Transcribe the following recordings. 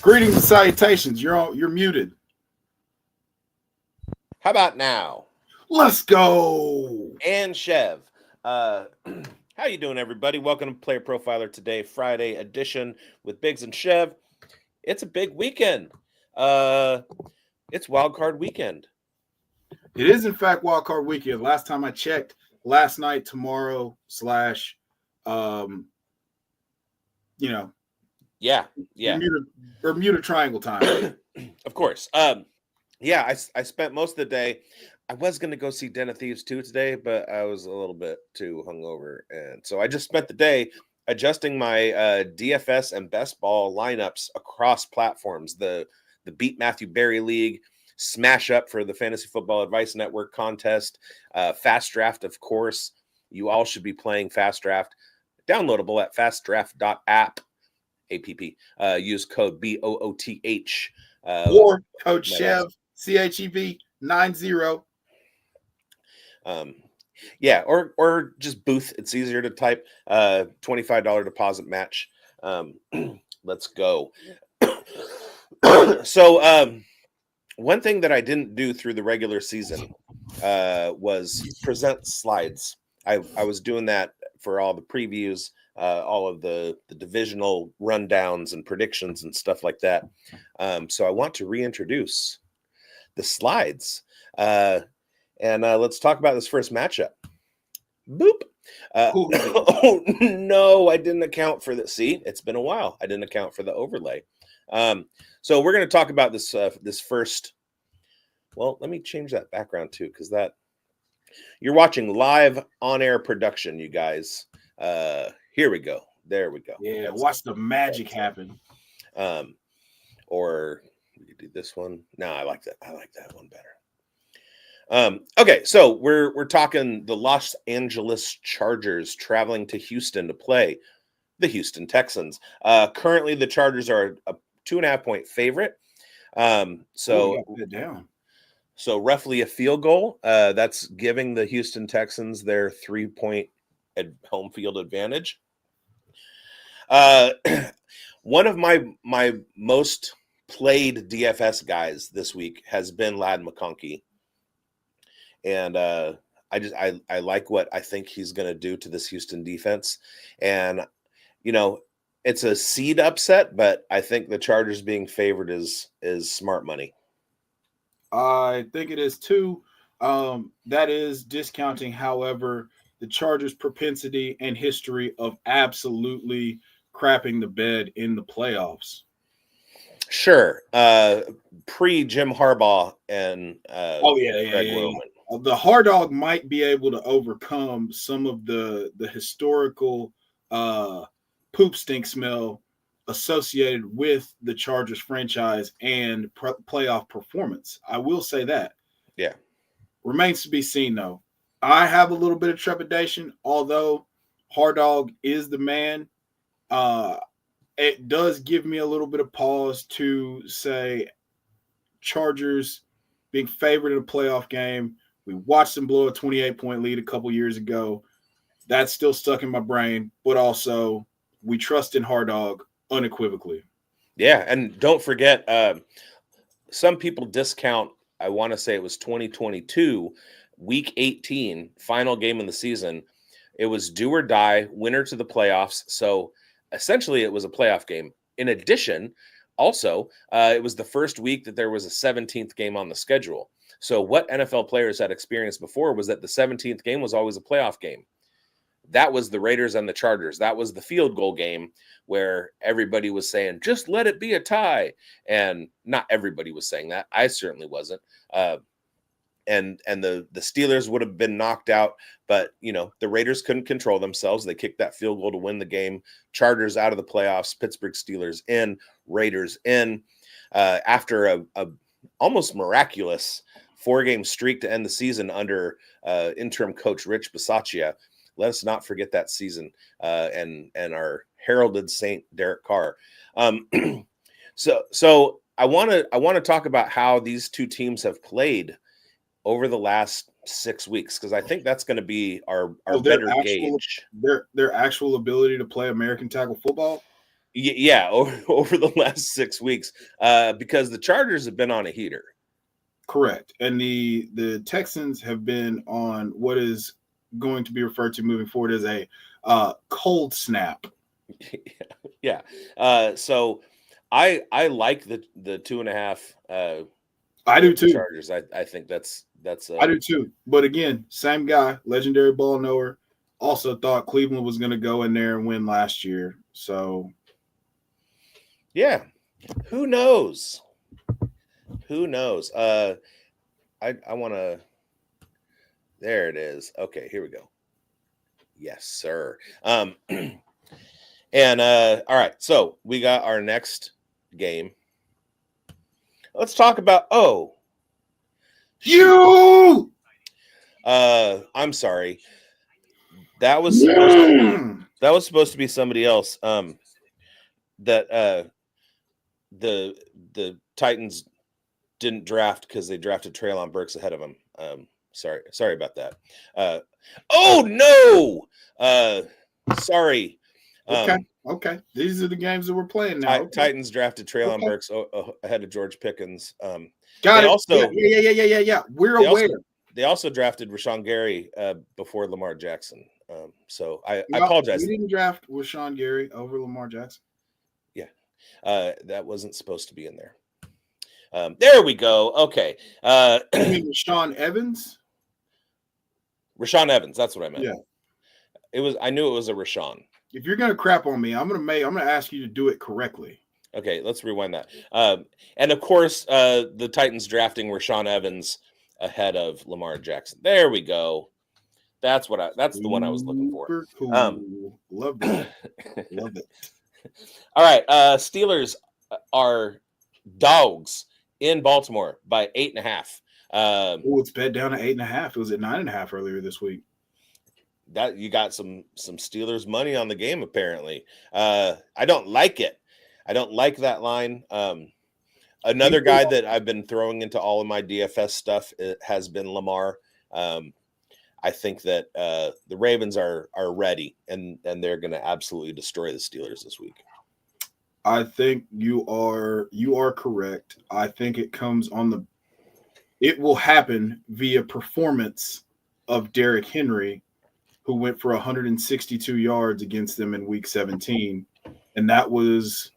Greetings and salutations. You're muted. How about now? Let's go. And Chev. How you doing, everybody? Welcome to Player Profiler today, Friday edition with Biggs and Chev. It's a big weekend. It's wild card weekend. It is in fact wild card weekend. Last time I checked, last night, tomorrow slash, Yeah. Bermuda Triangle time. Of course. Yeah, I spent most of the day. I was going to go see Den of Thieves 2 today, but I was a little bit too hungover. And so I just spent the day adjusting my DFS and best ball lineups across platforms. The Beat Matthew Berry League, Smash Up for the Fantasy Football Advice Network contest, Fast Draft, of course. You all should be playing Fast Draft. Downloadable at fastdraft.app. app. Use code BOOTH. Or code Chev, CHEV 90. Yeah, or just Booth. It's easier to type. $25 deposit match. Let's go. So one thing that I didn't do through the regular season was present slides. I was doing that for all the previews, all of the divisional rundowns and predictions and stuff like that. So I want to reintroduce the slides. And let's talk about this first matchup. Boop. Oh, no, I didn't account for the. See, it's been a while. I didn't account for the overlay. So we're going to talk about this this first. Well, let me change that background too, because that you're watching live on-air production, you guys. Here we go. There we go. Yeah, watch the magic happen. Or we could do this one. No, I like that. I like that one better. Okay, so we're talking the Los Angeles Chargers traveling to Houston to play the Houston Texans. Currently, the Chargers are a 2.5-point favorite. So roughly a field goal. That's giving the Houston Texans their 3-point home field advantage. One of my most played DFS guys this week has been Ladd McConkey. And I like what I think he's going to do to this Houston defense. And, it's a seed upset, but I think the Chargers being favored is smart money. I think it is too. That is discounting, however, the Chargers' propensity and history of absolutely crapping the bed in the playoffs. Sure. Pre-Jim Harbaugh and Greg Roman. The hard dog might be able to overcome some of the historical poop stink smell associated with the Chargers franchise and playoff performance. I will say that. Yeah. Remains to be seen, though. I have a little bit of trepidation, although hard dog is the man. It does give me a little bit of pause to say Chargers being favored in a playoff game. We watched them blow a 28-point lead a couple years ago. That's still stuck in my brain, but also we trust in hard dog unequivocally. Yeah, and don't forget, some people discount, I want to say it was 2022, week 18, final game of the season. It was do or die, winner to the playoffs. So essentially it was a playoff game. In addition, also, it was the first week that there was a 17th game on the schedule. So what NFL players had experienced before was that the 17th game was always a playoff game. That was the Raiders and the Chargers. That was the field goal game where everybody was saying, just let it be a tie. And not everybody was saying that. I certainly wasn't. And the Steelers would have been knocked out, but the Raiders couldn't control themselves. They kicked that field goal to win the game. Chargers out of the playoffs, Pittsburgh Steelers in, Raiders in. After a almost miraculous 4-game streak to end the season under interim coach Rich Bisaccia. Let us not forget that season and our heralded saint Derek Carr. So I want to talk about how these two teams have played over the last 6 weeks, because I think that's going to be our better gauge. Their actual ability to play American tackle football. Yeah, over the last 6 weeks, because the Chargers have been on a heater. Correct. And the Texans have been on what is going to be referred to moving forward as a cold snap. Yeah. So I like the 2.5. I do too. Chargers. I think that's I do too. But again, same guy, legendary ball knower. Also thought Cleveland was going to go in there and win last year. So, yeah. Who knows? Who knows? I want to. There it is. Okay, here we go. Yes, sir. And all right. So we got our next game. Let's talk about you. I'm sorry. That was supposed to be somebody else. That the Titans didn't draft because they drafted Treylon Burks ahead of him. Sorry about that. Oh no. Sorry. Okay. These are the games that we're playing now. Okay. Titans drafted Treylon Burks ahead of George Pickens. Got it. Also, yeah. We're aware. They also drafted Rashawn Gary before Lamar Jackson. So I apologize. We didn't draft Rashawn Gary over Lamar Jackson. Yeah, that wasn't supposed to be in there. There we go. Okay. You mean Rashawn Evans? Rashawn Evans. That's what I meant. Yeah. I knew it was a Rashawn. If you're gonna crap on me, I'm gonna ask you to do it correctly. Okay, let's rewind that. And of course, the Titans drafting Rashawn Evans ahead of Lamar Jackson. There we go. That's the one I was looking for. Cool. Love that. Love it. All right. Steelers are dogs in Baltimore by 8.5. It's bet down to 8.5. It was at 9.5 earlier this week. That you got some Steelers money on the game, apparently. I don't like it. I don't like that line. Another guy that I've been throwing into all of my DFS stuff has been Lamar. I think that the Ravens are ready, and they're going to absolutely destroy the Steelers this week. I think you are correct. I think it will happen via performance of Derrick Henry, who went for 162 yards against them in week 17. And that was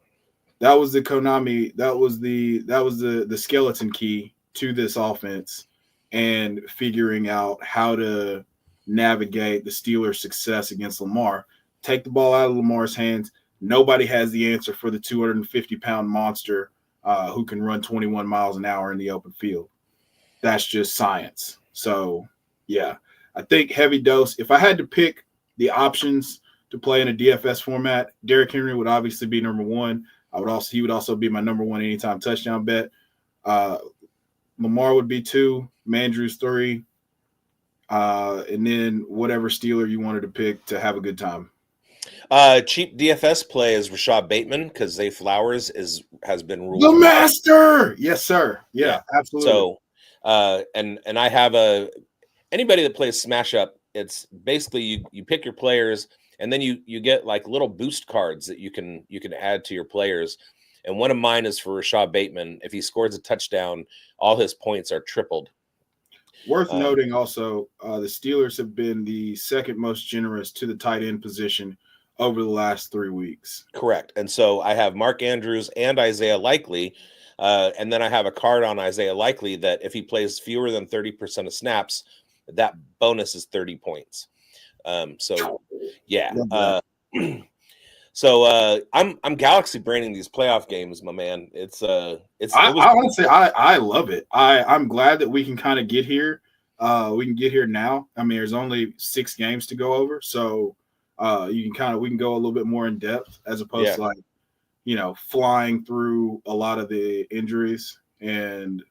the Konami, that was the skeleton key to this offense and figuring out how to navigate the Steelers' success against Lamar. Take the ball out of Lamar's hands. Nobody has the answer for the 250-pound monster who can run 21 miles an hour in the open field. That's just science. So, yeah. I think heavy dose. If I had to pick the options to play in a DFS format, Derrick Henry would obviously be number one. He would also be my number one anytime touchdown bet. Lamar would be 2, Mandrews 3, and then whatever Steeler you wanted to pick to have a good time. Cheap DFS play is Rashad Bateman because Zay Flowers has been ruled the master. Yes, sir. Yeah, absolutely. So, and I have anybody that plays Smash Up, it's basically you pick your players and then you get like little boost cards that you can add to your players. And one of mine is for Rashad Bateman. If he scores a touchdown, all his points are tripled. Worth noting also, the Steelers have been the second most generous to the tight end position over the last 3 weeks. Correct. And so I have Mark Andrews and Isaiah Likely. And then I have a card on Isaiah Likely that if he plays fewer than 30% of snaps, that bonus is 30 points. So yeah. So I'm galaxy braining these playoff games, my man. Honestly, I love it. I'm glad that we can kind of get here. We can get here now. I mean, there's only 6 games to go over, so we can go a little bit more in depth as opposed to like, flying through a lot of the injuries and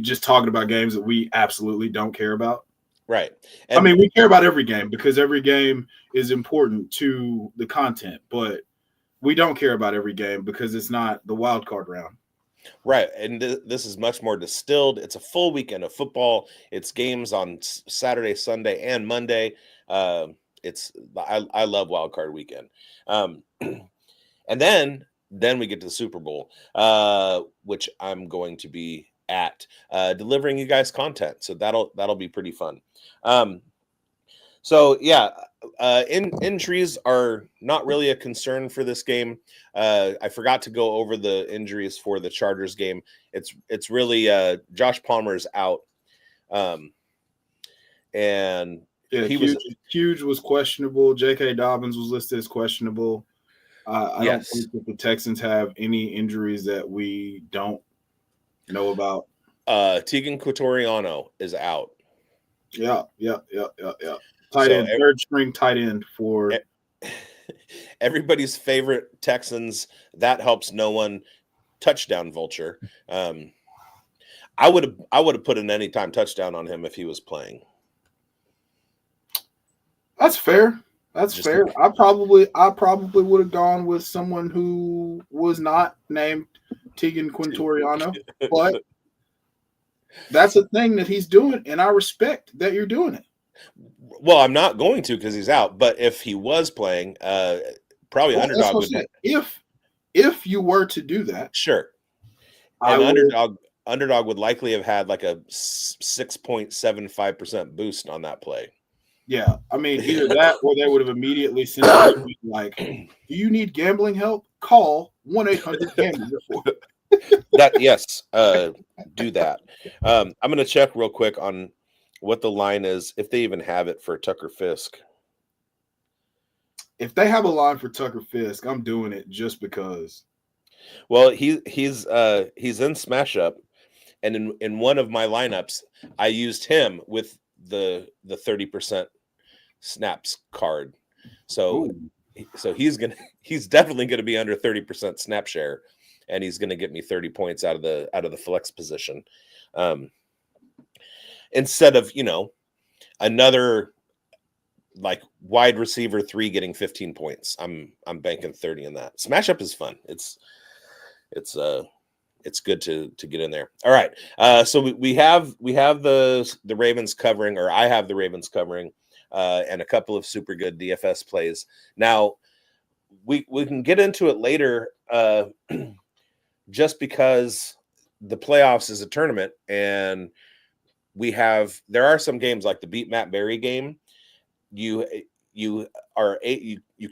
just talking about games that we absolutely don't care about. Right. And I mean, we care about every game because every game is important to the content, but we don't care about every game because it's not the wild card round. Right. And this is much more distilled. It's a full weekend of football. It's games on Saturday, Sunday, and Monday. I love wild card weekend. And then we get to the Super Bowl, which I'm going to be at, delivering you guys content. So that'll be pretty fun. So yeah, injuries are not really a concern for this game. I forgot to go over the injuries for the Chargers game. It's really Josh Palmer's out, and Yeah, Huge was questionable. J.K. Dobbins was listed as questionable. I don't think that the Texans have any injuries that we don't know about. Tegan Quatoriano is out. Yeah. Tight end, third string tight end for everybody's favorite Texans. That helps no one. Touchdown vulture. I would have put an anytime touchdown on him if he was playing. That's fair. That's fair. I probably would have gone with someone who was not named Tegan Quintoriano, but that's a thing that he's doing, and I respect that you're doing it. Well, I'm not going to because he's out. But if he was playing, probably Underdog would. If you were to do that, sure. And Underdog would likely have had like a 6.75% boost on that play. Yeah, I mean, either that or they would have immediately sent out like, "Do you need gambling help? Call 1-800-GAMBLER." That do that. I'm going to check real quick on what the line is, if they even have it for Tucker Fisk. If they have a line for Tucker Fisk, I'm doing it just because. Well, he's in Smash Up, and in one of my lineups, I used him with the 30% snaps card. So he's definitely gonna be under 30% snap share, and he's gonna get me 30 points out of the flex position. Instead of, another like wide receiver 3 getting 15 points. I'm banking 30 in that. Smash Up is fun. It's good to get in there. All right. So we have the Ravens covering, or I have the Ravens covering, and a couple of super good DFS plays. Now we can get into it later, just because the playoffs is a tournament, and there are some games like the Beat Matt Berry game. You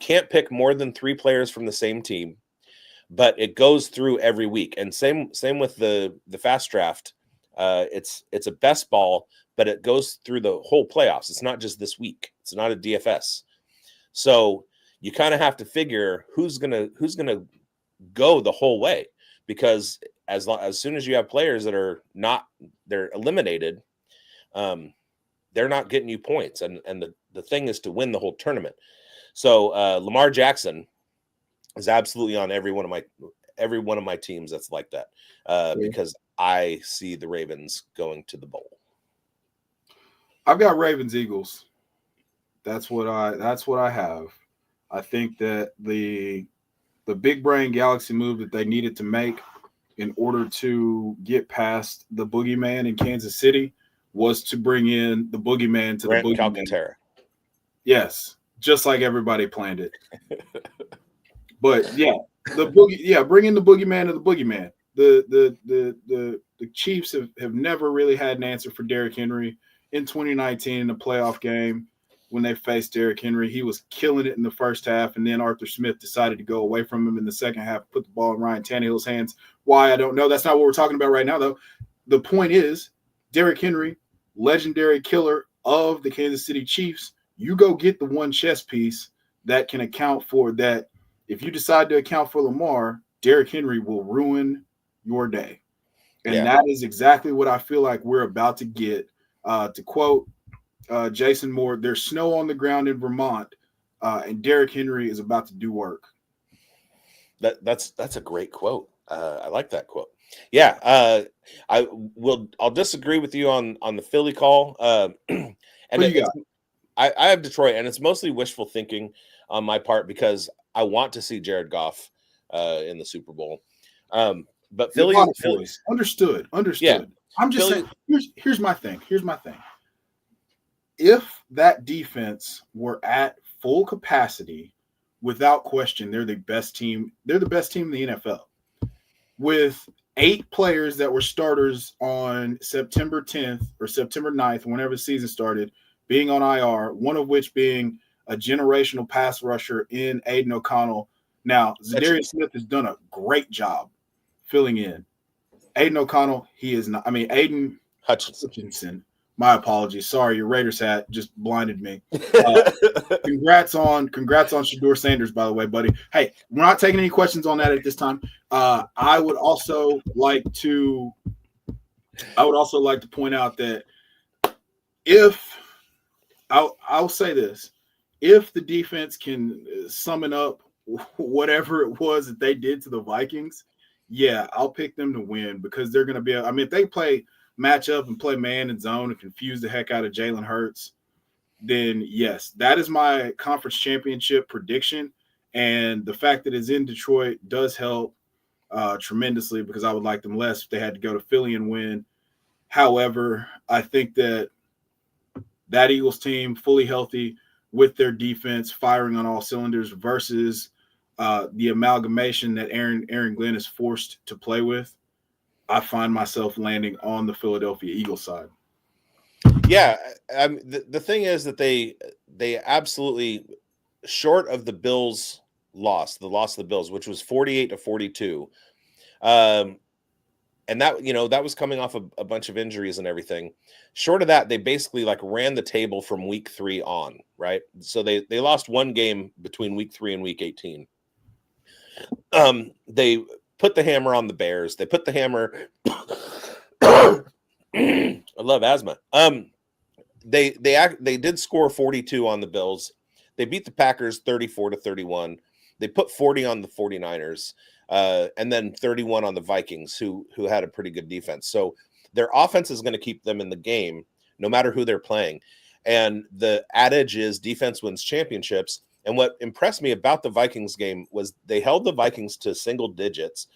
can't pick more than 3 players from the same team, but it goes through every week. And same with the fast draft. It's a best ball, but it goes through the whole playoffs. It's not just this week. It's not a DFS. So you kind of have to figure who's gonna go the whole way, because as soon as you have players that they're eliminated, they're not getting you points, and the thing is to win the whole tournament. So Lamar Jackson is absolutely on every one of my teams that's like that, because I see the Ravens going to the bowl. I've got Ravens Eagles. That's what I have. I think that the big brain galaxy move that they needed to make in order to get past the boogeyman in Kansas City was to bring in the boogeyman to Grant the boogeyman. Alcantara. Yes, just like everybody planned it. But yeah, bring in the boogeyman to the boogeyman. The Chiefs have never really had an answer for Derrick Henry. In 2019, in the playoff game, when they faced Derrick Henry, he was killing it in the first half, and then Arthur Smith decided to go away from him in the second half, put the ball in Ryan Tannehill's hands. Why, I don't know. That's not what we're talking about right now, though. The point is, Derrick Henry, legendary killer of the Kansas City Chiefs, you go get the one chess piece that can account for that. If you decide to account for Lamar, Derrick Henry will ruin your day. And that is exactly what I feel like we're about to get. To quote Jason Moore, there's snow on the ground in Vermont, and Derrick Henry is about to do work. That's a great quote. I like that quote. Yeah, I'll disagree with you on the Philly call. And I have Detroit, and it's mostly wishful thinking on my part because I want to see Jared Goff in the Super Bowl. But Philly, understood. Yeah. I'm just saying. Here's my thing. If that defense were at full capacity without question, they're the best team. They're the best team in the NFL. With 8 players that were starters on September 10th or September 9th, whenever the season started, being on IR, one of which being a generational pass rusher in Aiden O'Connell. Now, Zadarius Smith has done a great job filling in. Aiden O'Connell, he is not. I mean, Aiden Hutchinson. My apologies. Sorry, your Raiders hat just blinded me. Congrats on Shedeur Sanders, by the way, buddy. Hey, we're not taking any questions on that at this time. I would also like to point out that if I'll say this, if the defense can summon up whatever it was that they did to the Vikings, yeah, I'll pick them to win because they're going to be. I mean, if they play match up and play man and zone and confuse the heck out of Jalen Hurts, then yes, that is my conference championship prediction. And the fact that it's in Detroit does help tremendously because I would like them less if they had to go to Philly and win. However, I think that Eagles team, fully healthy with their defense, firing on all cylinders versus the amalgamation that Aaron Glenn is forced to play with, I find myself landing on the Philadelphia Eagles side. Yeah, the thing is that they absolutely, short of the Bills' loss of the Bills, which was 48-42, and that was coming off a bunch of injuries and everything. Short of that, they basically like ran the table from week 3 on, right? So they lost one game between week 3 and week 18. They put the hammer on the Bears. They put the hammer. I love asthma. They did score 42 on the Bills. They beat the Packers 34-31. They put 40 on the 49ers, and then 31 on the Vikings, who had a pretty good defense. So their offense is going to keep them in the game, no matter who they're playing. And the adage is defense wins championships. And what impressed me about the Vikings game was they held the Vikings to single digits.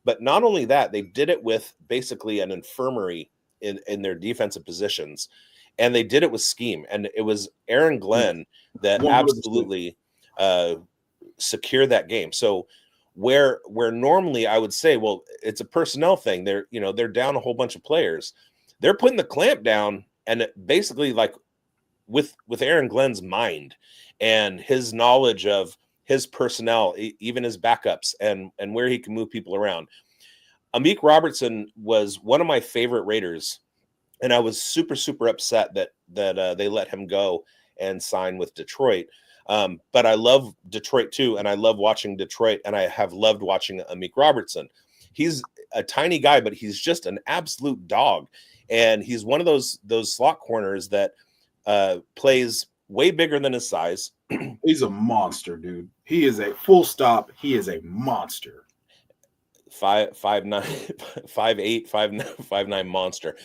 But not only that, they did it with basically an infirmary in their defensive positions. And they did it with scheme. And it was Aaron Glenn that 100%. Absolutely secured that game. So where normally I would say, well, it's a personnel thing. They're down a whole bunch of players. They're putting the clamp down, and basically like with Aaron Glenn's mind and his knowledge of his personnel, even his backups and where he can move people around. Amik Robertson was one of my favorite Raiders, and I was super, super upset that they let him go and sign with Detroit. But I love Detroit too, and I love watching Detroit, and I have loved watching Amik Robertson. He's a tiny guy, but he's just an absolute dog, and he's one of those slot corners that plays way bigger than his size. He's a monster, dude. He is a full stop. He is a monster. 5'9", 5'8", 5'9" monster.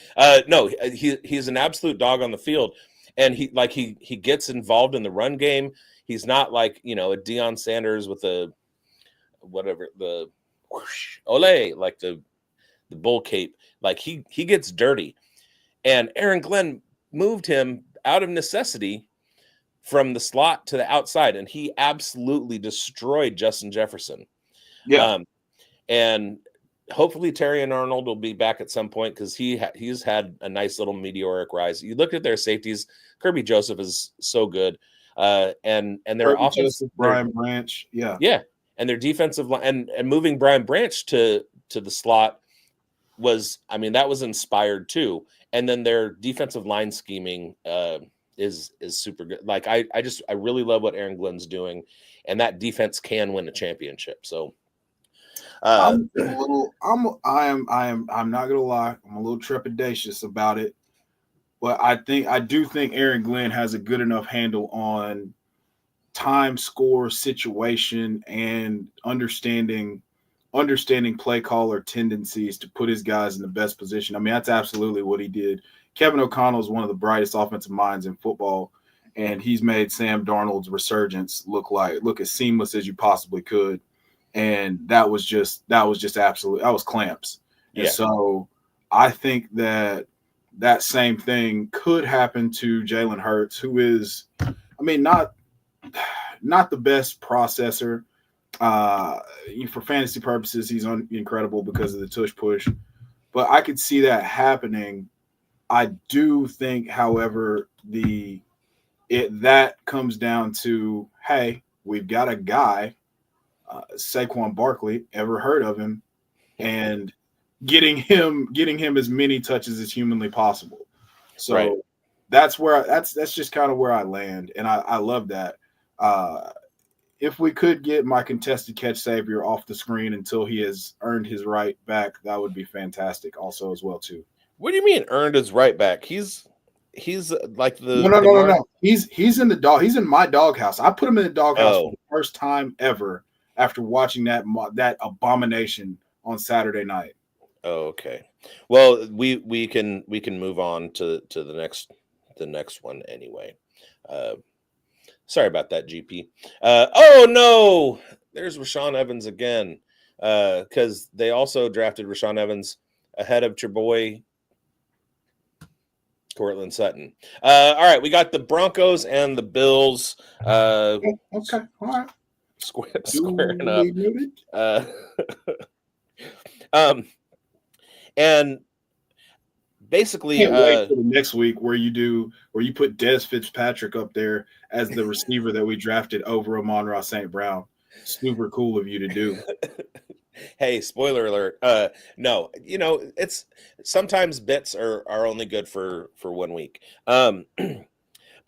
No, he's an absolute dog on the field, and he gets involved in the run game. He's not like a Deion Sanders with the whoosh, ole, like the bull cape. Like he gets dirty, and Aaron Glenn moved him out of necessity from the slot to the outside, and he absolutely destroyed Justin Jefferson. Yeah. And hopefully Terrion Arnold will be back at some point because he's had a nice little meteoric rise. You look at their safeties, Kirby Joseph is so good. And their Kirby offense, Joseph, Brian Branch. Yeah. And their defensive line and moving Brian Branch to the slot that was inspired too. And then their defensive line scheming is super good. Like I really love what Aaron Glenn's doing, and that defense can win a championship. So I'm not gonna lie, I'm a little trepidatious about it, but I do think Aaron Glenn has a good enough handle on time, score, situation, and understanding play caller tendencies to put his guys in the best position. I mean, that's absolutely what he did. Kevin O'Connell is one of the brightest offensive minds in football, and he's made Sam Darnold's resurgence look as seamless as you possibly could. And that was just absolutely, that was clamps. And yeah. So I think that same thing could happen to Jalen Hurts, who is, I mean, not the best processor. For fantasy purposes, he's incredible because of the tush push. But I could see that happening. I do think, however, that comes down to, hey, we've got a guy, Saquon Barkley. Ever heard of him? And getting him as many touches as humanly possible. So Right. that's just kind of where I land, and I love that. If we could get my contested catch savior off the screen until he has earned his right back, that would be fantastic. Also, as well too. What do you mean earned his right back? He's like No. He's in the dog. He's in my doghouse. I put him in the doghouse for Oh. the first time ever after watching that abomination on Saturday night. Oh, okay. Well, we can move on to the next one anyway. Sorry about that, GP. Oh no, there's Rashawn Evans again. Because they also drafted Rashawn Evans ahead of your boy Cortland Sutton. All right, we got the Broncos and the Bills. Okay, all right. Squaring up. And basically, Can't wait for the next week where you put Des Fitzpatrick up there as the receiver that we drafted over Amon-Ra St. Brown. Super cool of you to do. Hey, spoiler alert. No, it's sometimes bits are only good for 1 week. But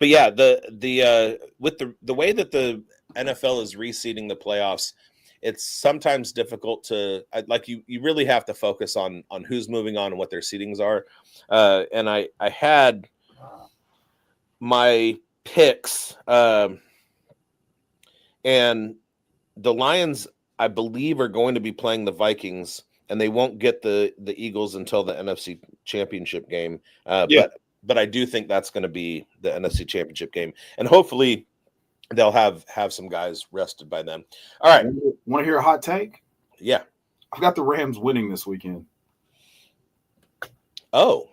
yeah, the with the way that the NFL is reseeding the playoffs, it's sometimes difficult to you really have to focus on who's moving on and what their seedings are. And I had my picks, and the Lions, I believe, are going to be playing the Vikings, and they won't get the Eagles until the NFC Championship game. But I do think that's going to be the NFC Championship game, and hopefully they'll have some guys rested by then. All right. Want to hear a hot take? Yeah. I've got the Rams winning this weekend. Oh.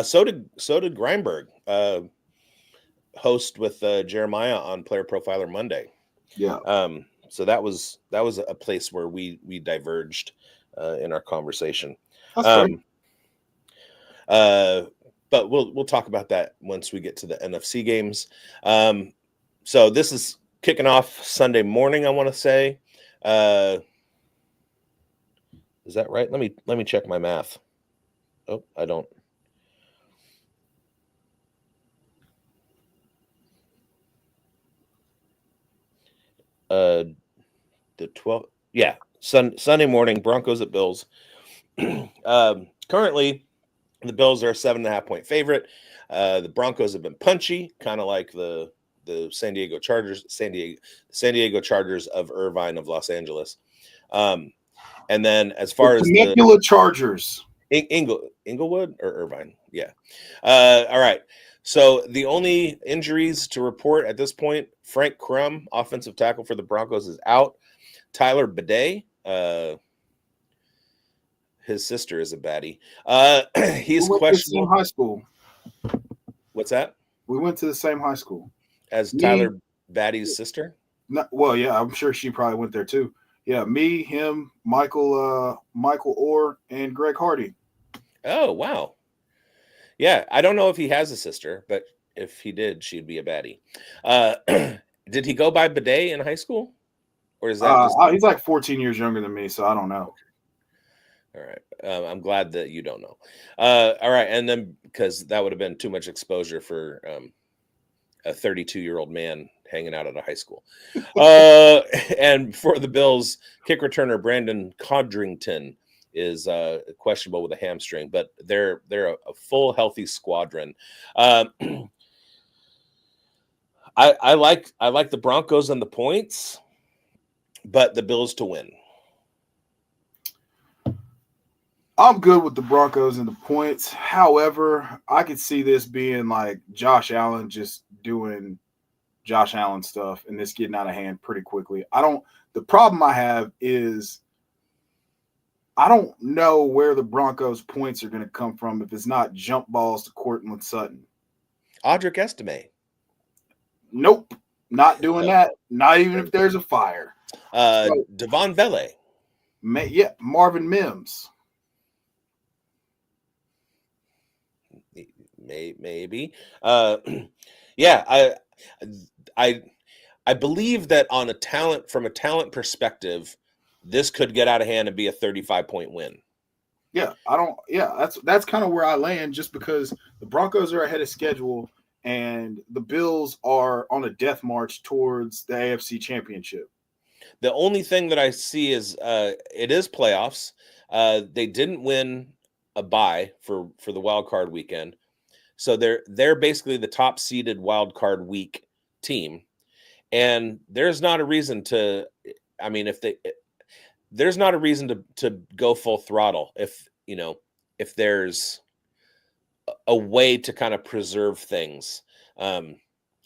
So did Greinberg, host with Jeremiah on Player Profiler Monday. Yeah. So that was a place where we diverged in our conversation. That's But we'll talk about that once we get to the NFC games. So this is kicking off Sunday morning, I want to say. Is that right? Let me check my math. Oh, I don't. The 12th, yeah, Sunday morning, Broncos at Bills. Currently, the Bills are a 7.5-point favorite. The Broncos have been punchy, kind of like the San Diego Chargers, San Diego Chargers of Irvine of Los Angeles. And then as far as the Chargers, Inglewood or Irvine, yeah. All right. So the only injuries to report at this point: Frank Crum, offensive tackle for the Broncos, is out. Tyler Bidet, his sister is a baddie. He's questionable. High school. What's that? We went to the same high school as Tyler Biddet's sister. Well, yeah, I'm sure she probably went there too. Yeah, me, him, Michael Orr, and Greg Hardy. Oh, wow. Yeah, I don't know if he has a sister, but if he did, she'd be a baddie. Did he go by Bidet in high school? Or is that he's like 14 years younger than me, so I don't know. All right. I'm glad that you don't know. All right. And then because that would have been too much exposure for a 32-year-old man hanging out at a high school. And for the Bills, kick returner Brandon Codrington is questionable with a hamstring, but they're a full healthy squadron. I like the Broncos and the points, but the Bills to win. I'm good with the Broncos and the points. However, I could see this being like Josh Allen just doing Josh Allen stuff and this getting out of hand pretty quickly. The problem I have is I don't know where the Broncos points are going to come from if it's not jump balls to Cortland Sutton. Audric Estime. Nope. Not doing that. Not even if there's a fire. So, Devon Vele. yeah, Marvin Mims. Maybe. Yeah, I I believe that from a talent perspective, this could get out of hand and be a 35-point win. Yeah, I don't. Yeah, that's kind of where I land, just because the Broncos are ahead of schedule and the Bills are on a death march towards the AFC Championship. The only thing that I see is it is playoffs. They didn't win a bye for the wild card weekend, so they're basically the top seeded wild card week team, and there's not a reason to. I mean, there's not a reason to go full throttle if there's a way to kind of preserve things. And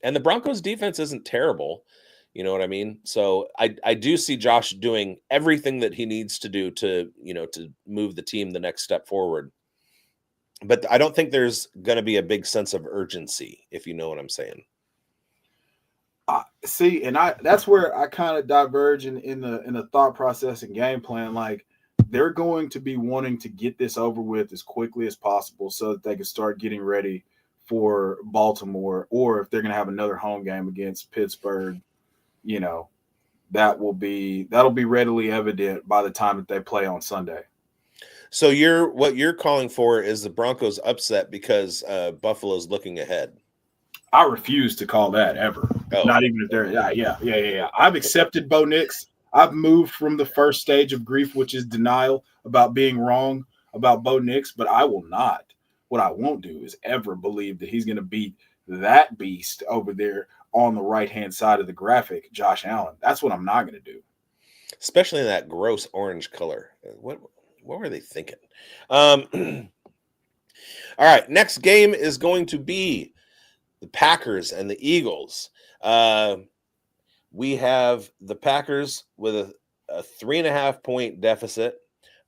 the Broncos defense isn't terrible. You know what I mean? So I do see Josh doing everything that he needs to do to move the team the next step forward. But I don't think there's going to be a big sense of urgency, if you know what I'm saying. See, and that's where I kind of diverge in the thought process and game plan. Like, they're going to be wanting to get this over with as quickly as possible so that they can start getting ready for Baltimore, or if they're going to have another home game against Pittsburgh, you know, that'll be readily evident by the time that they play on Sunday. So what you're calling for is the Broncos upset because Buffalo's looking ahead. I refuse to call that ever. Oh. Not even if they're yeah. I've accepted Bo Nix. I've moved from the first stage of grief, which is denial about being wrong about Bo Nix, but I will not. What I won't do is ever believe that he's going to beat that beast over there on the right-hand side of the graphic, Josh Allen. That's what I'm not going to do. Especially in that gross orange color. What were they thinking? All right, next game is going to be the Packers and the Eagles. We have the Packers with a 3.5-point deficit,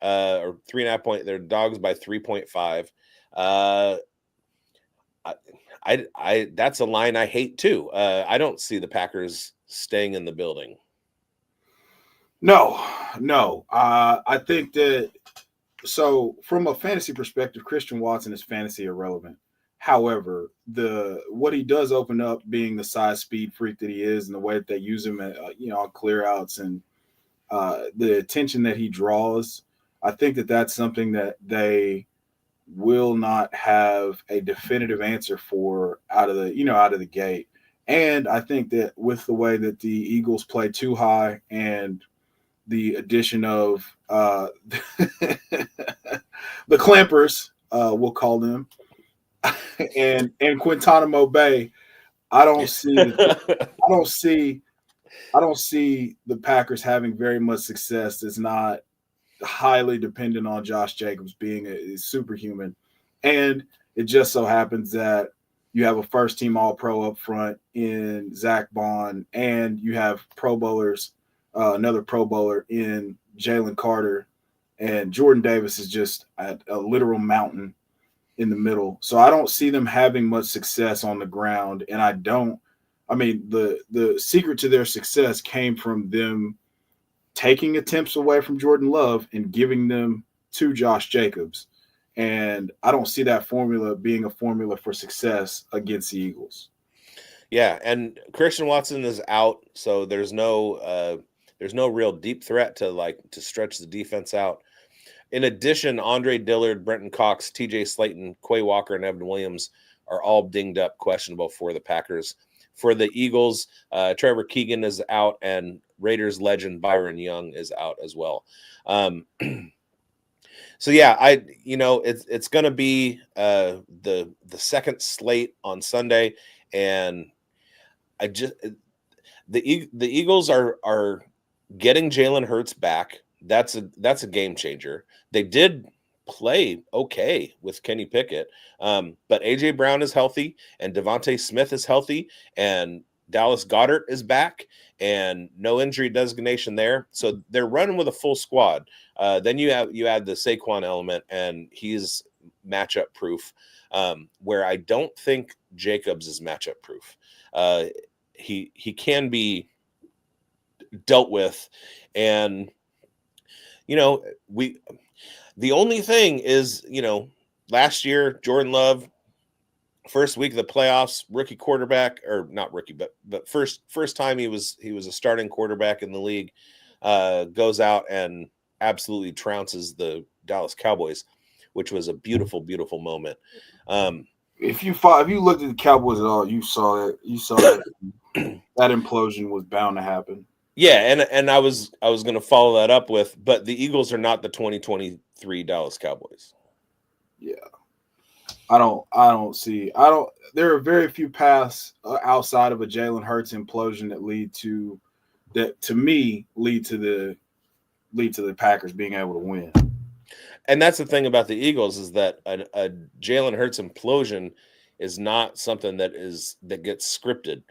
or 3.5 point. They're dogs by 3.5. I that's a line I hate too. I don't see the Packers staying in the building. No. I think that, so from a fantasy perspective, Christian Watson is fantasy irrelevant. However, what he does open up, being the size speed freak that he is, and the way that they use him at on clear outs, and the attention that he draws, I think that that's something that they will not have a definitive answer for out of the gate. And I think that with the way that the Eagles play too high, and the addition of the Clampers, we'll call them, and Guantanamo Bay, I don't see the Packers having very much success. It's not highly dependent on Josh Jacobs being a superhuman. And it just so happens that you have a first-team All-Pro up front in Zach Bond, and you have Pro Bowlers, another Pro Bowler in Jalen Carter, and Jordan Davis is just a literal mountain in the middle. So I don't see them having much success on the ground. And the secret to their success came from them taking attempts away from Jordan Love and giving them to Josh Jacobs. And I don't see that formula being a formula for success against the Eagles. Yeah, and Christian Watson is out, so there's no real deep threat to stretch the defense out. In addition, Andre Dillard, Brenton Cox, TJ Slayton, Quay Walker, and Evan Williams are all dinged up, questionable for the Packers. For the Eagles, Trevor Keegan is out, and Raiders legend Byron Young is out as well. So yeah, it's going to be the second slate on Sunday, and the Eagles are getting Jalen Hurts back. That's a game changer. They did play okay with Kenny Pickett, but AJ Brown is healthy, and Devontae Smith is healthy, and Dallas Goedert is back, and no injury designation there. So they're running with a full squad. Then you add the Saquon element, and he's matchup proof, where I don't think Jacobs is matchup proof. he can be dealt with. And the only thing is, last year Jordan Love, first week of the playoffs, rookie quarterback, or not rookie, but first time he was a starting quarterback in the league, goes out and absolutely trounces the Dallas Cowboys, which was a beautiful, beautiful moment. If you looked at the Cowboys at all, you saw that that implosion was bound to happen. Yeah, and I was going to follow that up with, but the Eagles are not the 2023 Dallas Cowboys. Yeah. There are very few paths outside of a Jalen Hurts implosion that to me lead to the Packers being able to win. And that's the thing about the Eagles, is that a Jalen Hurts implosion is not something that gets scripted.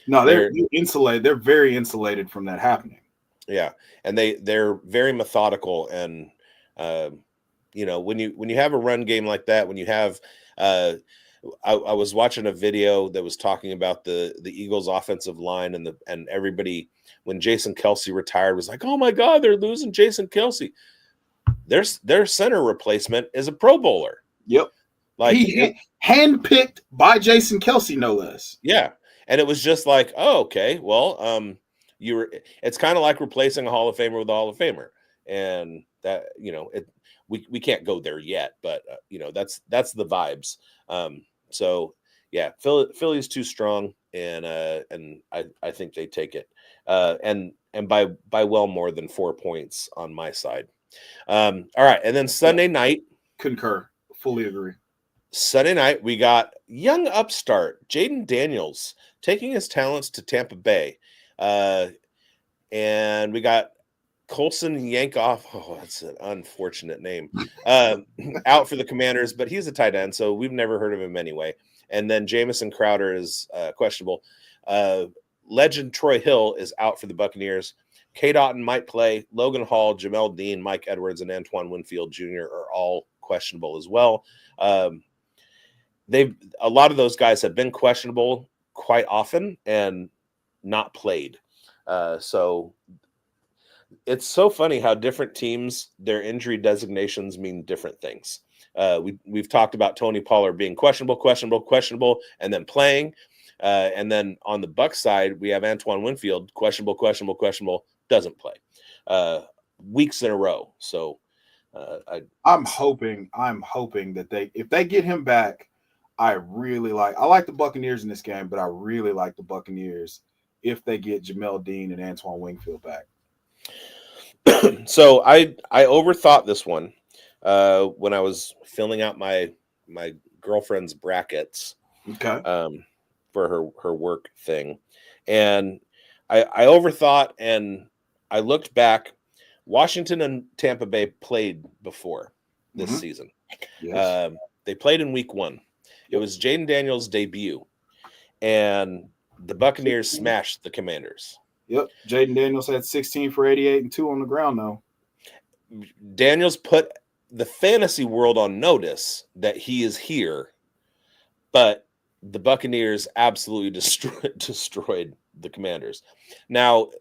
No, they're insulated. They're very insulated from that happening. Yeah, and they're very methodical, and when you have a run game like that, when you have I was watching a video that was talking about the Eagles offensive line, and everybody, when Jason Kelce retired, was like, oh my God, they're losing Jason Kelce. Their center replacement is a Pro Bowler. Yep. Like he handpicked by Jason Kelce, no less. Yeah. And it was just like, oh, okay, well, it's kind of like replacing a Hall of Famer with a Hall of Famer. And that, we can't go there yet, but that's the vibes. So yeah, Philly's too strong, and I think they take it. And by well more than 4 points on my side. All right, and then Sunday night, concur, fully agree. Sunday night, we got young upstart Jaden Daniels taking his talents to Tampa Bay. And we got Colson Yankoff. Oh, that's an unfortunate name. Out for the Commanders, but he's a tight end, so we've never heard of him anyway. And then Jamison Crowder is questionable. Legend Troy Hill is out for the Buccaneers. K. Dotton might play. Logan Hall, Jamel Dean, Mike Edwards, and Antoine Winfield Jr. are all questionable as well. A lot of those guys have been questionable quite often and not played. So it's so funny how different teams, their injury designations mean different things. We've talked about Tony Pollard being questionable, and then playing. And then on the Bucs side, we have Antoine Winfield, questionable, doesn't play weeks in a row. So I'm hoping that if they get him back, I like the Buccaneers in this game, but I really like the Buccaneers if they get Jamel Dean and Antoine Winfield back. So I overthought this one when I was filling out my girlfriend's brackets. Okay. For her work thing, and I overthought, and I looked back. Washington and Tampa Bay played before this season. Yes. They played in week 1. It was Jaden Daniels' debut, and the Buccaneers smashed the Commanders. Yep. Jaden Daniels had 16 for 88 and 2 on the ground, though. Daniels put the fantasy world on notice that he is here, but the Buccaneers absolutely destroyed the Commanders. Now,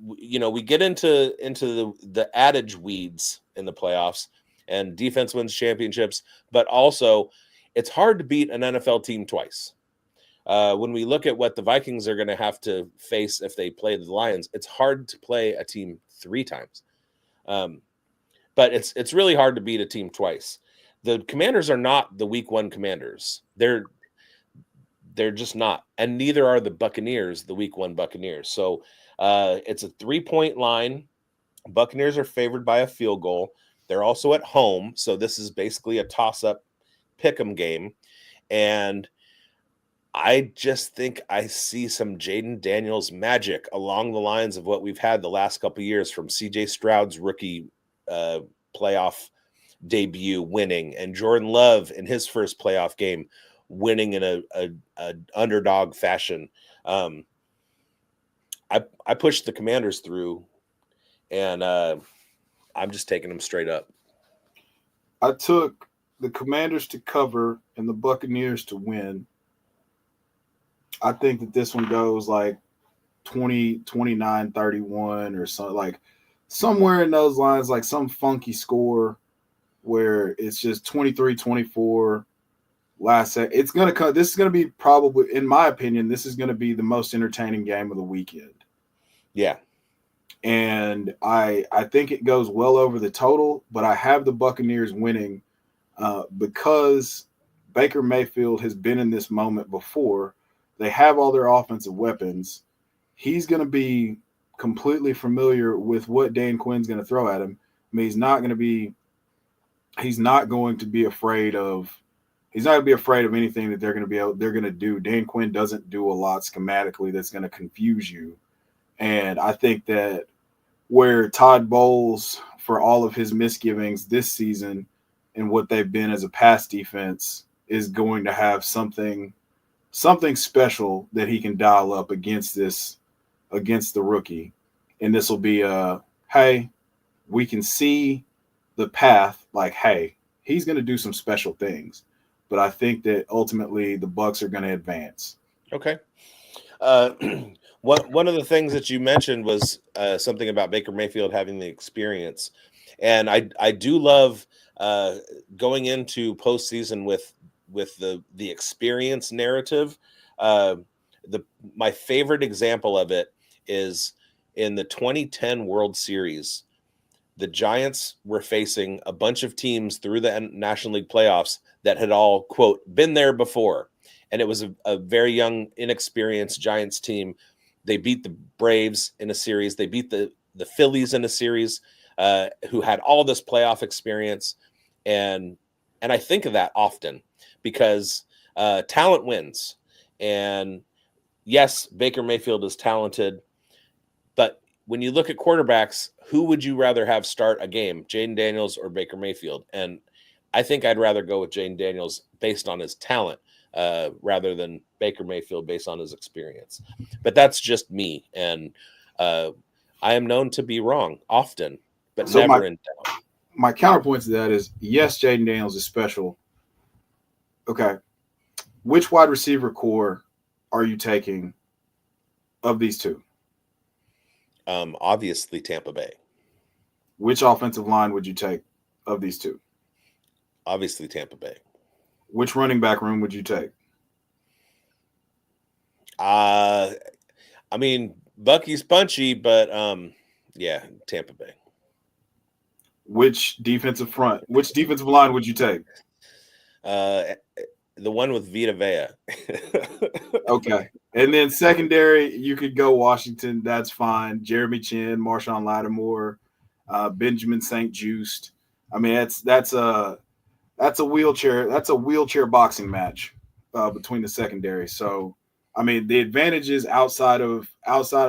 we get into the adage weeds in the playoffs, and defense wins championships, but also it's hard to beat an NFL team twice. When we look at what the Vikings are going to have to face if they play the Lions, it's hard to play a team 3 times. But it's really hard to beat a team twice. The Commanders are not the week 1 Commanders. They're just not. And neither are the Buccaneers, the week 1 Buccaneers. So it's a 3-point line. Buccaneers are favored by a field goal. They're also at home. So this is basically a toss-up pick'em game. And I just think I see some Jaden Daniels magic along the lines of what we've had the last couple of years from CJ Stroud's rookie playoff debut winning, and Jordan Love in his first playoff game winning in a underdog fashion. I pushed the Commanders through, and I'm just taking them straight up. I took the Commanders to cover and the Buccaneers to win. I think that this one goes like 20, 29, 31 or so, like somewhere in those lines, like some funky score where it's just 23-24 last set. It's going to come. This is going to be probably, in my opinion, this is going to be the most entertaining game of the weekend. Yeah. And I think it goes well over the total, but I have the Buccaneers winning because Baker Mayfield has been in this moment before. They have all their offensive weapons. He's going to be completely familiar with what Dan Quinn's going to throw at him. I mean, he's not going to be afraid of anything that they're going to do. Dan Quinn doesn't do a lot schematically that's going to confuse you. And I think that where Todd Bowles, for all of his misgivings this season and what they've been as a pass defense, is going to have something special that he can dial up against the rookie. And this will be hey, we can see the path, like, hey, he's going to do some special things. But I think that ultimately the Bucs are going to advance. Okay. One of the things that you mentioned was something about Baker Mayfield having the experience, and I do love going into postseason with the experience narrative. My favorite example of it is in the 2010 World Series. The Giants were facing a bunch of teams through the National League playoffs that had all, quote, been there before. And it was a very young, inexperienced Giants team. They beat the Braves in a series. They beat the Phillies in a series, who had all this playoff experience. And I think of that often because talent wins. And yes, Baker Mayfield is talented. But when you look at quarterbacks, who would you rather have start a game, Jaden Daniels or Baker Mayfield? And I think I'd rather go with Jaden Daniels based on his talent rather than Baker Mayfield based on his experience. But that's just me. And I am known to be wrong often, but So never in doubt. My counterpoint to that is, yes, Jaden Daniels is special. Okay. Which wide receiver core are you taking of these two? Obviously, Tampa Bay. Which offensive line would you take of these two? Obviously, Tampa Bay. Which running back room would you take? I mean, Bucky's punchy, but yeah, Tampa Bay. Which defensive line would you take? The one with Vita Vea. Okay. And then secondary, you could go Washington. That's fine. Jeremy Chin, Marshawn Lattimore, Benjamin St. Just. I mean, that's a wheelchair boxing match between the secondary. So, I mean, the advantages outside of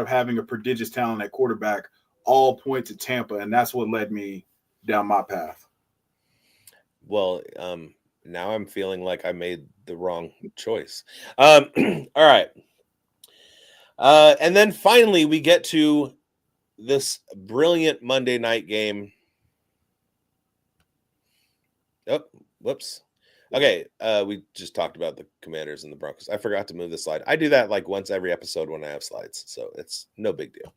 having a prodigious talent at quarterback all point to Tampa, and that's what led me down my path. Well, now I'm feeling like I made the wrong choice. All right. And then finally, we get to this brilliant Monday night game. Oh, whoops. Okay, we just talked about the Commanders and the Broncos. I forgot to move the slide. I do that like once every episode when I have slides, so it's no big deal.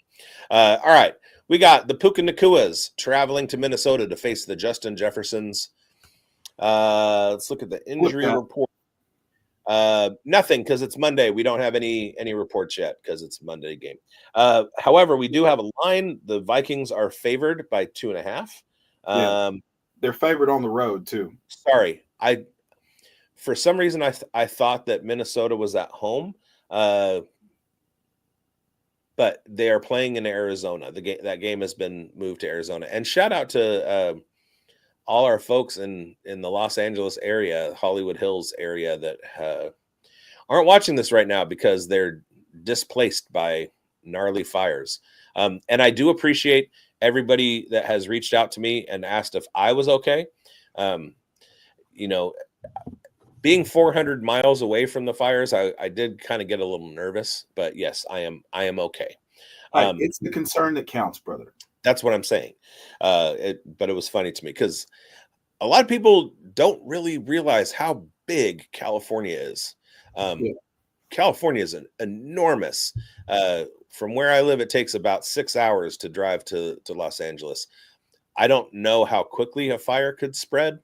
All right, we got the Puka Nakuas traveling to Minnesota to face the Justin Jeffersons. Let's look at the injury report. Nothing, because it's Monday. We don't have any reports yet because it's Monday game. However, we do have a line. The Vikings are favored by 2.5. They're favored on the road too. Sorry, for some reason I thought that Minnesota was at home, but they are playing in Arizona. That game has been moved to Arizona. And shout out to all our folks in the Los Angeles area, Hollywood Hills area, that aren't watching this right now because they're displaced by gnarly fires. And I do appreciate everybody that has reached out to me and asked if I was okay. Being 400 miles away from the fires, I did kind of get a little nervous, but yes, I am okay. It's the concern that counts, brother. That's what I'm saying. But it was funny to me because a lot of people don't really realize how big California is. California is an enormous. From where I live, it takes about 6 hours to drive to Los Angeles. I don't know how quickly a fire could spread,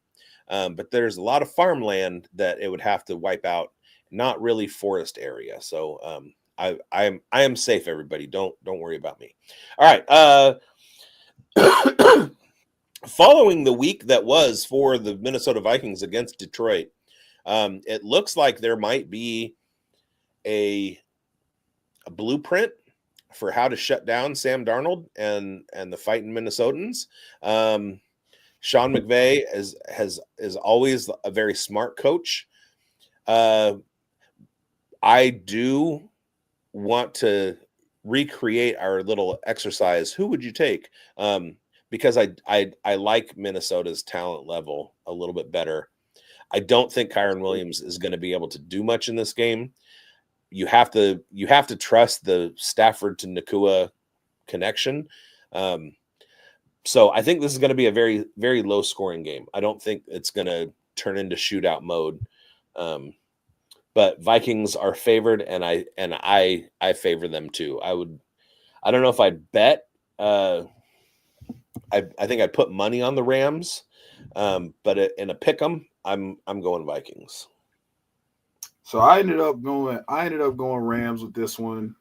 but there's a lot of farmland that it would have to wipe out. Not really forest area, so I am safe. Everybody, don't worry about me. All right. Following the week that was for the Minnesota Vikings against Detroit, it looks like there might be a blueprint for how to shut down Sam Darnold and the fighting Minnesotans. Sean McVay is always a very smart coach. I do want to recreate our little exercise. Who would you take? Because I like Minnesota's talent level a little bit better. I don't think Kyron Williams is going to be able to do much in this game. You have to trust the Stafford to Nakua connection. So I think this is going to be a very, very low scoring game. I don't think it's going to turn into shootout mode. But Vikings are favored, and I favor them too. I don't know if I'd bet. I think I'd put money on the Rams, but in a pick'em, I'm going Vikings. So I ended up going Rams with this one.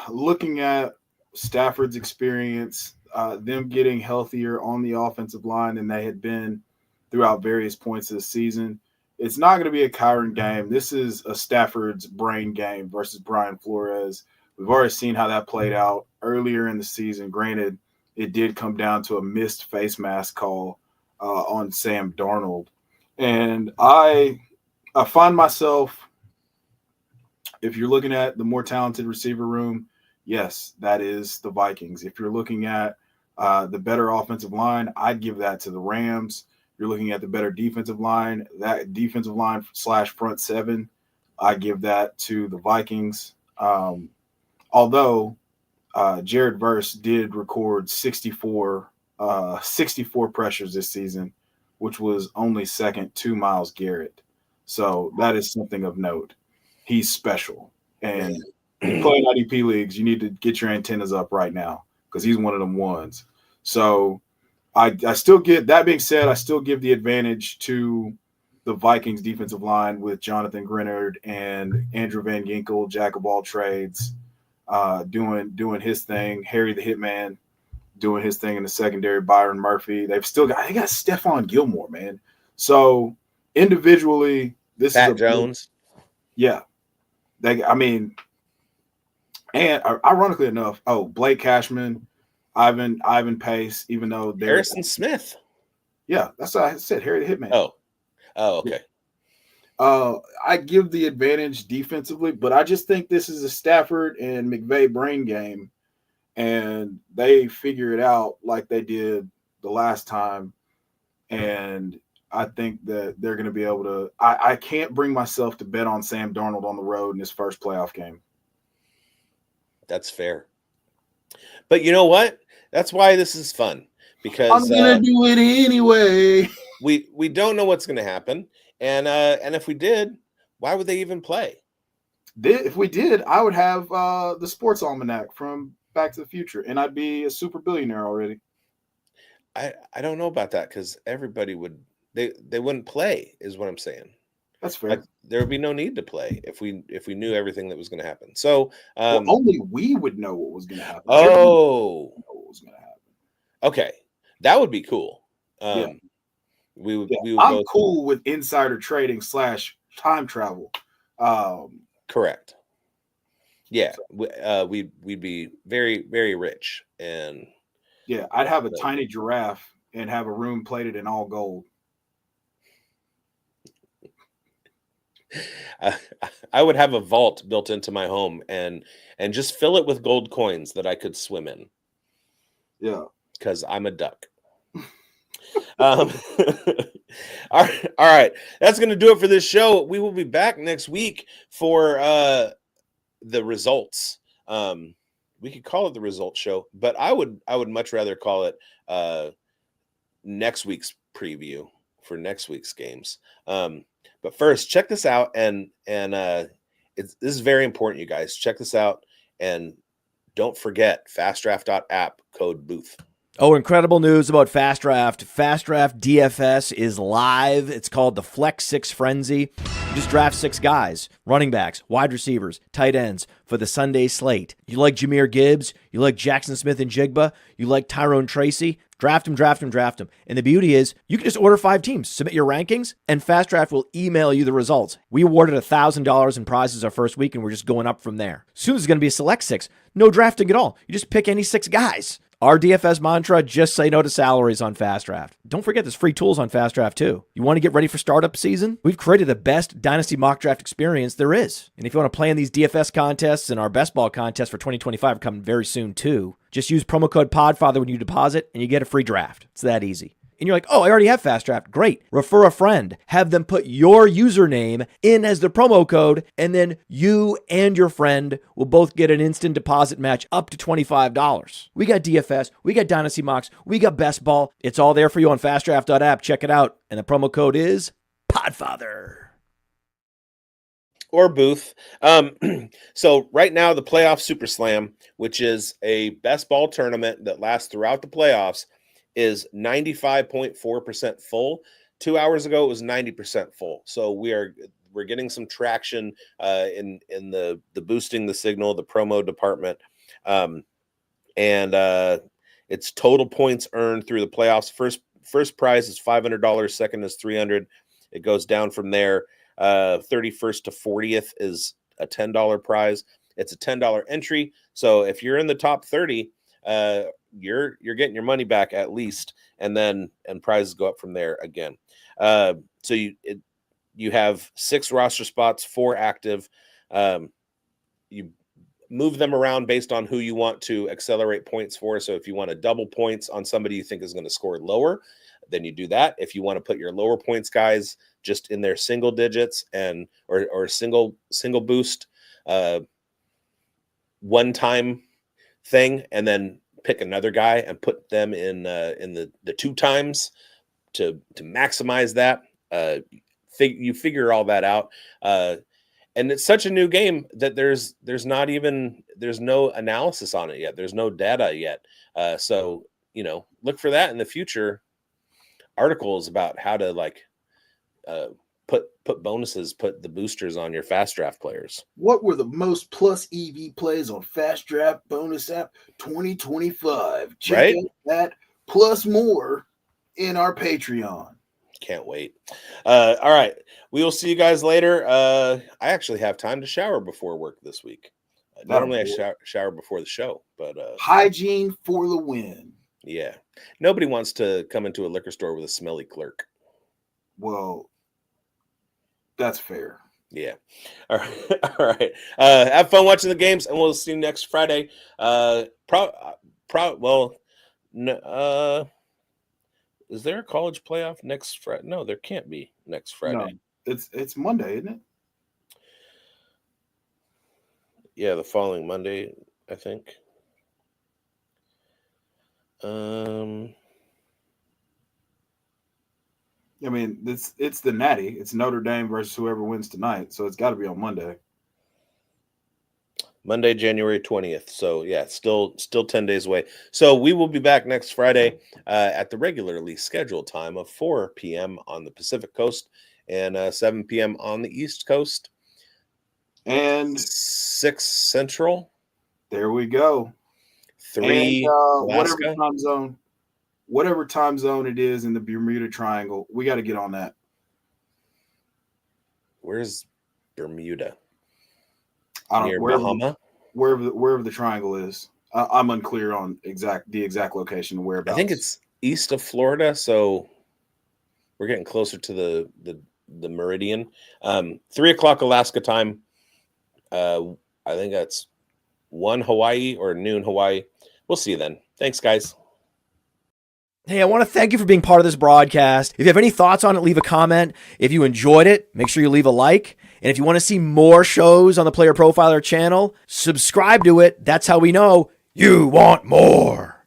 Looking at Stafford's experience, them getting healthier on the offensive line than they had been throughout various points of the season. It's not going to be a Kyron game. This is a Stafford's brain game versus Brian Flores. We've already seen how that played out earlier in the season. Granted, it did come down to a missed face mask call on Sam Darnold. And I find myself, if you're looking at the more talented receiver room, yes, that is the Vikings. If you're looking at the better offensive line, I'd give that to the Rams. You're looking at the better defensive line, that defensive line / front seven, I give that to the Vikings. Although Jared Verse did record 64 pressures this season, which was only second to Myles Garrett. So that is something of note. He's special. And playing IDP leagues, you need to get your antennas up right now because he's one of them ones. So I still get, that being said, I still give the advantage to the Vikings defensive line with Jonathan Grenard and Andrew Van Ginkel, jack of all trades, doing his thing. Harry the Hitman doing his thing in the secondary. Byron Murphy. They got Stephon Gilmore, man. So individually, this Pat is Jones. Yeah. And ironically enough, Blake Cashman, Ivan Pace, even though they're Harrison Smith. Yeah, that's what I said. Harry the Hitman. Oh, okay. I give the advantage defensively, but I just think this is a Stafford and McVay brain game, and they figure it out like they did the last time. And I think that they're going to be able to. I can't bring myself to bet on Sam Darnold on the road in his first playoff game. That's fair. But you know what? That's why this is fun, because I'm gonna do it anyway. We don't know what's going to happen, and if we did, why would they even play? If we did, I would have the sports almanac from Back to the Future, and I'd be a super billionaire already. I don't know about that because everybody would they wouldn't play, is what I'm saying. That's fair. Like, there would be no need to play if we knew everything that was going to happen. So only we would know what was going to happen. Oh, what was going to happen. Okay, that would be cool. Yeah. We would I'm cool with insider trading / time travel. Correct. Yeah, we'd be very, very rich, and yeah, I'd have a tiny giraffe and have a room plated in all gold. I would have a vault built into my home and just fill it with gold coins that I could swim in. Yeah, because I'm a duck. All right. That's going to do it for this show. We will be back next week for the results. We could call it the results show, but I would much rather call it next week's preview for next week's games. But first, check this out, and this is very important, you guys. Check this out, and don't forget fastdraft.app code booth. Oh, incredible news about Fast Draft. Fast Draft DFS is live. It's called the Flex 6 Frenzy. You just draft 6 guys, running backs, wide receivers, tight ends for the Sunday slate. You like Jahmyr Gibbs? You like Jackson Smith and Jigba? You like Tyrone Tracy? Draft him, draft him, draft him. And the beauty is you can just order 5 teams, submit your rankings, and Fast Draft will email you the results. We awarded $1,000 in prizes our first week, and we're just going up from there. Soon it's going to be a select 6. No drafting at all. You just pick any 6 guys. Our DFS mantra, just say no to salaries on Fast Draft. Don't forget there's free tools on Fast Draft too. You want to get ready for startup season? We've created the best Dynasty mock draft experience there is. And if you want to play in these DFS contests, and our best ball contest for 2025 are coming very soon too, just use promo code PODFATHER when you deposit and you get a free draft. It's that easy. And you're like, oh, I already have Fast Draft. Great. Refer a friend. Have them put your username in as the promo code, and then you and your friend will both get an instant deposit match up to $25. We got DFS. We got Dynasty Mocks. We got Best Ball. It's all there for you on fastdraft.app. Check it out. And the promo code is PODFATHER. Or Booth. So right now, the Playoff Super Slam, which is a best ball tournament that lasts throughout the playoffs, is 95.4% full. 2 hours ago, it was 90% full. So we're getting some traction in the boosting the signal, the promo department, and it's total points earned through the playoffs. First prize is $500. Second is $300. It goes down from there. 31st to 40th is a $10 prize. It's a $10 entry. So if you're in the top 30, you're getting your money back at least, and prizes go up from there again. So you have 6 roster spots, 4 active. You move them around based on who you want to accelerate points for. So if you want to double points on somebody you think is going to score lower, then you do that. If you want to put your lower points guys just in their single digits or single boost, one time thing, and then pick another guy and put them in the 2 times to maximize that. You figure all that out. And it's such a new game that there's no analysis on it yet. There's no data yet. So, look for that in the future. Articles about how to put bonuses, put the boosters on your Fast Draft players. What were the most plus EV plays on Fast Draft bonus app 2025? Check out that plus more in our Patreon. Can't wait. All right. We will see you guys later. I actually have time to shower before work this week. Normally I shower before the show, but hygiene for the win. Yeah. Nobody wants to come into a liquor store with a smelly clerk. Well, that's fair. Yeah. All right. All right. Have fun watching the games, and we'll see you next Friday. Is there a college playoff next Friday? No, there can't be next Friday. No, it's Monday, isn't it? Yeah, the following Monday, I think. I mean, it's the Natty. It's Notre Dame versus whoever wins tonight, so it's got to be on Monday. Monday, January 20th. So yeah, still 10 days away. So we will be back next Friday at the regularly scheduled time of 4 p.m. on the Pacific Coast and 7 p.m. on the East Coast. And 6 Central. There we go. 3 Alaska. Whatever time zone it is in the Bermuda Triangle, we got to get on that. Where's Bermuda? I Near don't Bahama? Wherever the triangle is. I'm unclear on the exact location of whereabouts. I think it's east of Florida, so we're getting closer to the meridian. 3 o'clock Alaska time. I think that's 1 Hawaii or noon Hawaii. We'll see you then. Thanks, guys. Hey, I want to thank you for being part of this broadcast. If you have any thoughts on it, leave a comment. If you enjoyed it, make sure you leave a like. And if you want to see more shows on the Player Profiler channel, subscribe to it. That's how we know you want more.